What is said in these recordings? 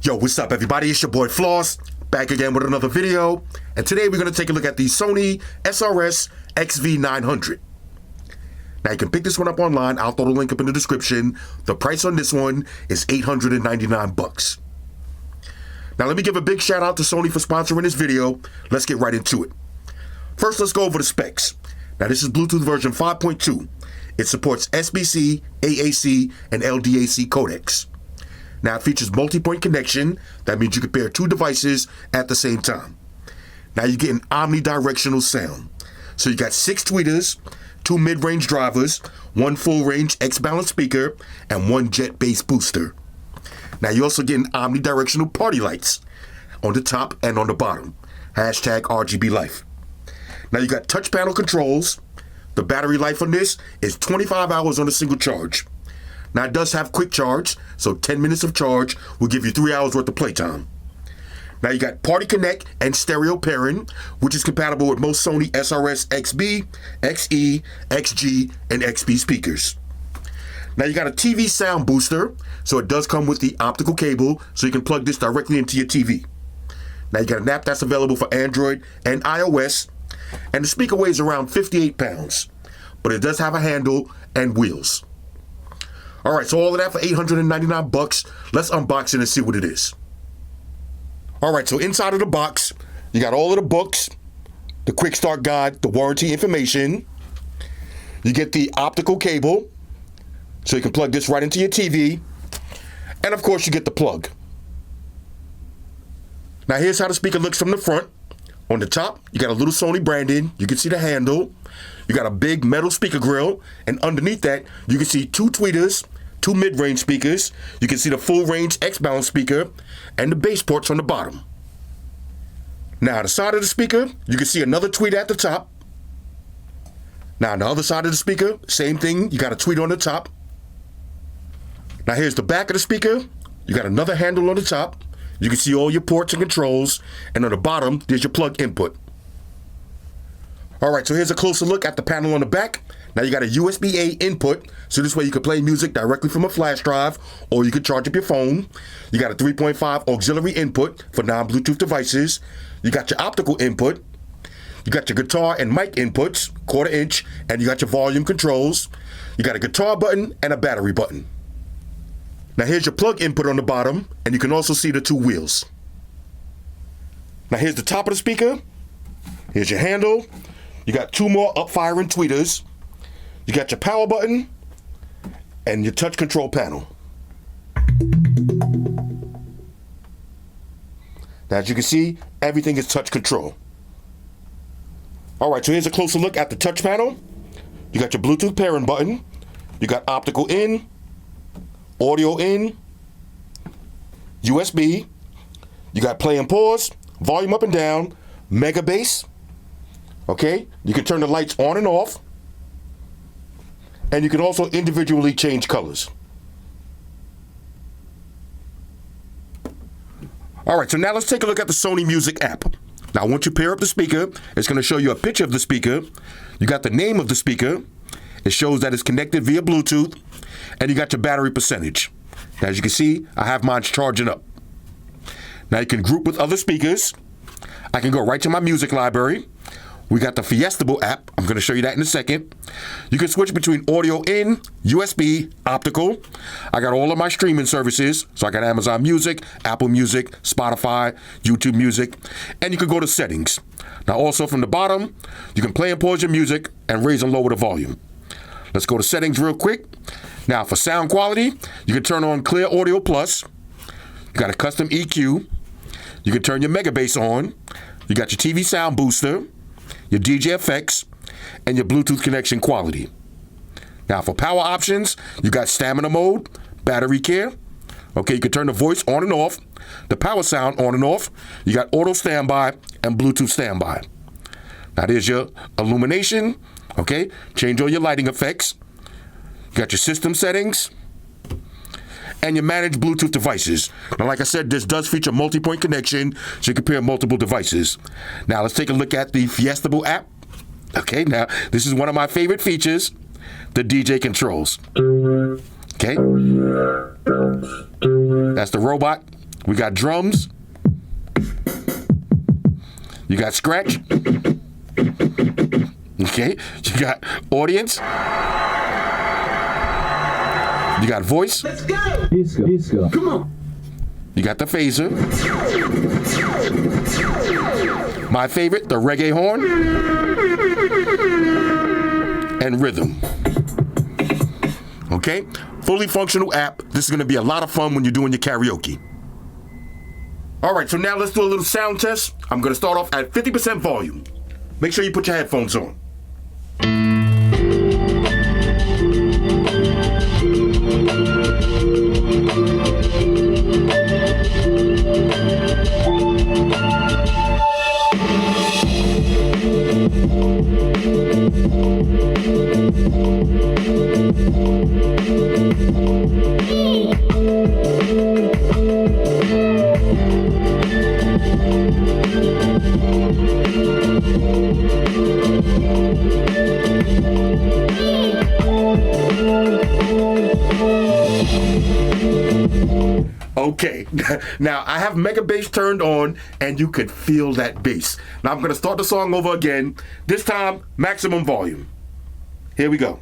Yo, what's up everybody? It's your boy Floss, back again with another video. And today we're going to take a look at the Sony SRS-XV900. Now you can pick this one up online. I'll throw the link up in the description. The price on this one is $899. Now let me give a big shout out to Sony for sponsoring this video. Let's get right into it. First, let's go over the specs. Now this is Bluetooth version 5.2. It supports SBC, AAC, and LDAC codecs. Now it features multi-point connection. That means you can pair two devices at the same time. Now you get an omnidirectional sound. So you got 6 tweeters, 2 mid-range drivers, 1 full-range X-balance speaker, and 1 jet bass booster. Now you also get an omnidirectional party lights on the top and on the bottom. Hashtag RGB life. Now you got touch panel controls. The battery life on this is 25 hours on a single charge. Now it does have quick charge, so 10 minutes of charge will give you 3 hours worth of playtime. Now you got Party Connect and stereo pairing, which is compatible with most Sony SRS-XB, XE, XG, and XP speakers. Now you got a TV sound booster, so it does come with the optical cable, so you can plug this directly into your TV. Now you got an app that's available for Android and iOS, and the speaker weighs around 58 pounds, but it does have a handle and wheels. All right, so all of that for $899. Let's unbox it and see what it is. All right, so inside of the box, you got all of the books, the quick start guide, the warranty information. You get the optical cable, so you can plug this right into your TV. And of course, you get the plug. Now here's how the speaker looks from the front. On the top, you got a little Sony branding. You can see the handle. You got a big metal speaker grill. And underneath that, you can see 2 tweeters, 2 mid-range speakers. You can see the full-range X-balance speaker and the bass ports on the bottom. Now, the side of the speaker, you can see another tweeter at the top. Now, on the other side of the speaker, same thing. You got a tweeter on the top. Now, here's the back of the speaker. You got another handle on the top. You can see all your ports and controls. And on the bottom, there's your plug input. All right, so here's a closer look at the panel on the back. Now you got a USB-A input, so this way you can play music directly from a flash drive, or you can charge up your phone. You got a 3.5 auxiliary input for non-Bluetooth devices. You got your optical input. You got your guitar and mic inputs, 1/4 inch, and you got your volume controls. You got a guitar button and a battery button. Now here's your plug input on the bottom, and you can also see the 2 wheels. Now here's the top of the speaker. Here's your handle. You got 2 more up-firing tweeters. You got your power button and your touch control panel. Now as you can see, everything is touch control. All right, so here's a closer look at the touch panel. You got your Bluetooth pairing button. You got optical in, audio in, USB. You got play and pause, volume up and down, mega bass. Okay, you can turn the lights on and off. And you can also individually change colors. All right, so now let's take a look at the Sony Music app. Now, once you pair up the speaker, it's going to show you a picture of the speaker. You got the name of the speaker. It shows that it's connected via Bluetooth. And you got your battery percentage. Now, as you can see, I have mine charging up. Now, you can group with other speakers. I can go right to my music library. We got the Fiestable app. I'm going to show you that in a second. You can switch between audio in, USB, optical. I got all of my streaming services. So I got Amazon Music, Apple Music, Spotify, YouTube Music. And you can go to settings. Now also from the bottom, you can play and pause your music and raise and lower the volume. Let's go to settings real quick. Now for sound quality, you can turn on Clear Audio Plus. You got a custom EQ. You can turn your Mega Bass on. You got your TV sound booster, your DJ effects, and your Bluetooth connection quality. Now for power options, you got stamina mode, battery care. Okay, you can turn the voice on and off, the power sound on and off. You got auto standby and Bluetooth standby. Now there's your illumination. Okay, change all your lighting effects. You got your system settings and your manage Bluetooth devices. Now, like I said, this does feature multi-point connection, so you can pair multiple devices. Now, let's take a look at the Fiestable app. Okay, now, this is one of my favorite features, the DJ controls. Okay? That's the robot We got drums. You got scratch. Okay. You got audience. You got voice. Let's go. Disco. Come on. You got the phaser. My favorite, the reggae horn. And rhythm. Okay? Fully functional app. This is going to be a lot of fun when you're doing your karaoke. All right, so now let's do a little sound test. I'm going to start off at 50% volume. Make sure you put your headphones on. Okay, now I have mega bass turned on and you could feel that bass. Now I'm going to start the song over again, this time maximum volume. Here we go.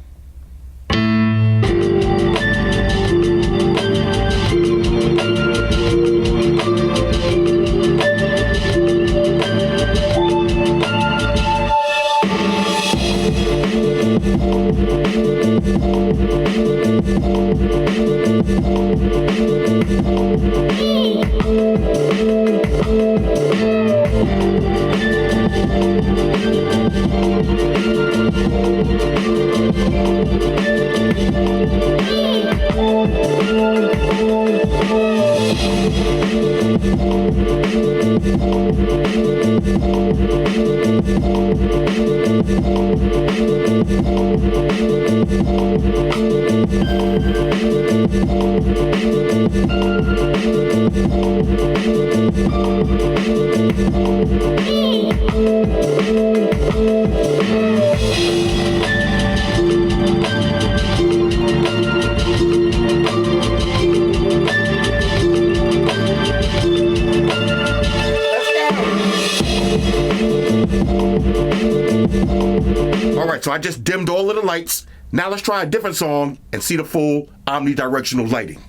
All right, so I just dimmed all of the lights. Now let's try a different song and see the full omnidirectional lighting.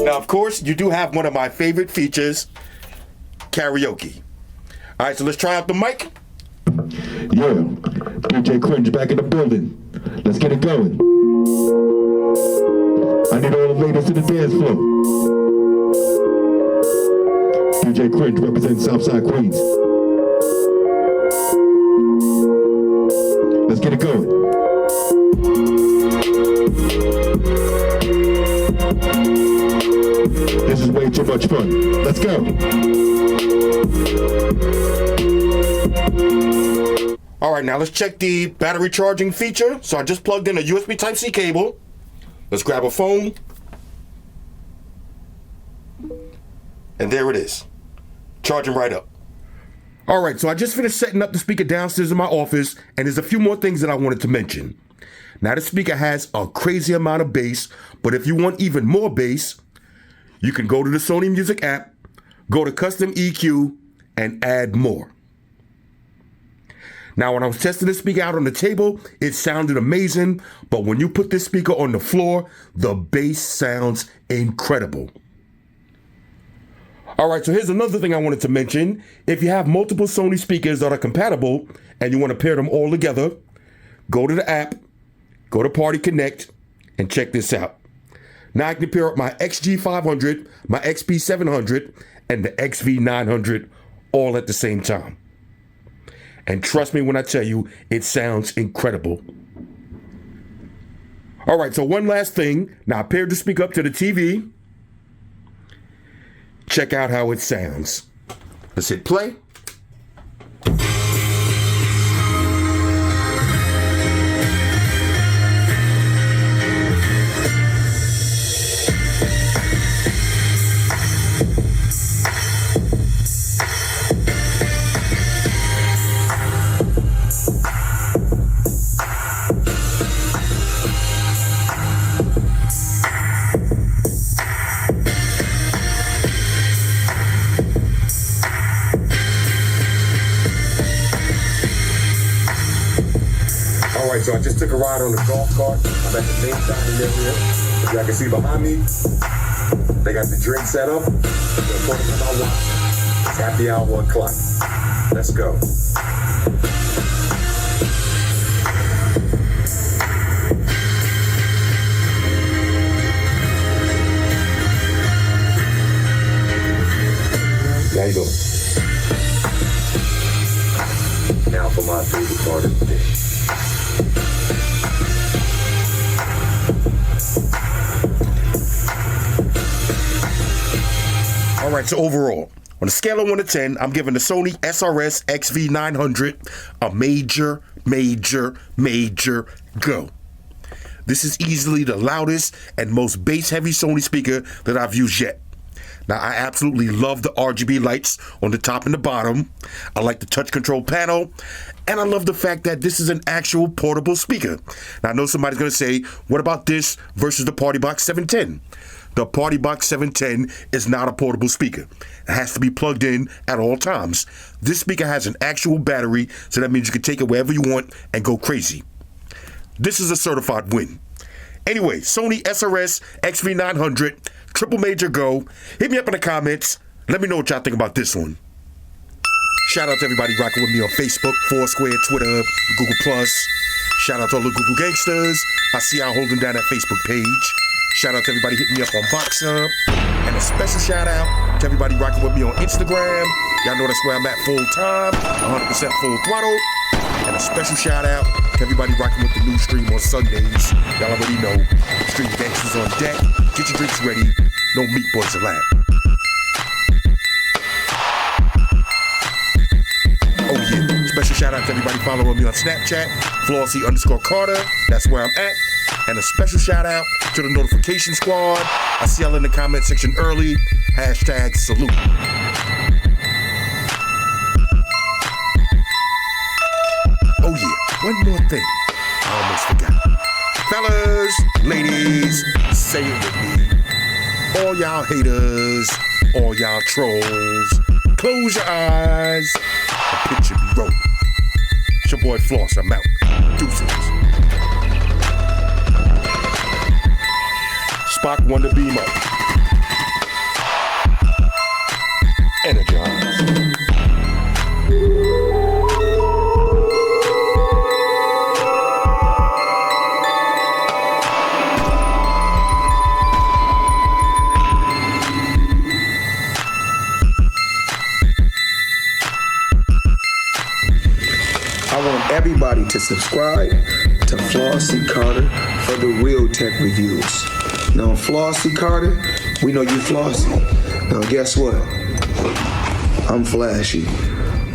Now, of course, you do have one of my favorite features, karaoke. All right, so let's try out the mic. Yeah, DJ Cringe back in the building. Let's get it going. I need all the ladies to the dance floor. DJ Cringe represents Southside Queens. Let's get it going. This is way too much fun. Let's go. All right, now let's check the battery charging feature. So I just plugged in a USB Type-C cable. Let's grab a phone. And there it is. Charging right up. All right, so I just finished setting up the speaker downstairs in my office, and there's a few more things that I wanted to mention. Now, the speaker has a crazy amount of bass, but if you want even more bass, you can go to the Sony Music app, go to Custom EQ, and add more. Now, when I was testing this speaker out on the table, it sounded amazing, but when you put this speaker on the floor, the bass sounds incredible. All right, so here's another thing I wanted to mention. If you have multiple Sony speakers that are compatible and you want to pair them all together, go to the app, go to Party Connect, and check this out. Now I can pair up my XG500, my XP700, and the XV900 all at the same time. And trust me when I tell you, it sounds incredible. All right, so one last thing. Now I paired the speaker up to the TV. Check out how it sounds. Let's hit play. So I just took a ride on the golf cart. I'm at the main dining area. As y'all can see behind me, they got the drink set up. According to my watch, it's happy hour 1 o'clock. Let's go. How you doing? Now for my favorite part of the day. All right, so overall, on a scale of 1 to 10, I'm giving the Sony SRS-XV900 a major go. This is easily the loudest and most bass-heavy Sony speaker that I've used yet. Now, I absolutely love the RGB lights on the top and the bottom. I like the touch control panel. And I love the fact that this is an actual portable speaker. Now, I know somebody's going to say, what about this versus the Party Box 710? The Party Box 710 is not a portable speaker. It has to be plugged in at all times. This speaker has an actual battery, so that means you can take it wherever you want and go crazy. This is a certified win. Anyway, Sony SRS-XV900, triple major go. Hit me up in the comments. Let me know what y'all think about this one. Shout out to everybody rocking with me on Facebook, Foursquare, Twitter, Google+. Shout out to all the Google gangsters. I see y'all holding down that Facebook page. Shout out to everybody hitting me up on Boxer. And a special shout out to everybody rocking with me on Instagram. Y'all know that's where I'm at full time, 100% full throttle. And a special shout out to everybody rocking with the new stream on Sundays. Y'all already know, Stream Gangsters on deck. Get your drinks ready. No meat boys allowed. Oh yeah, special shout out to everybody following me on Snapchat, Flossy_Carter. That's where I'm at. And a special shout out to the notification squad. I see y'all in the comment section early. Hashtag salute. Oh yeah, one more thing. I almost forgot. Fellas, ladies, say it with me. All y'all haters, all y'all trolls, close your eyes. The picture be rolling. It's your boy Floss, I'm out. Deuces. Spock won the beam up. Energize. everybody to subscribe to Flossy Carter for the real tech reviews. Now, Flossy Carter, we know you flossy. Now, guess what? I'm flashy.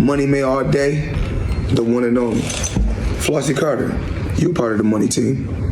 Money May all day, the one and only. Flossy Carter, you part of the money team.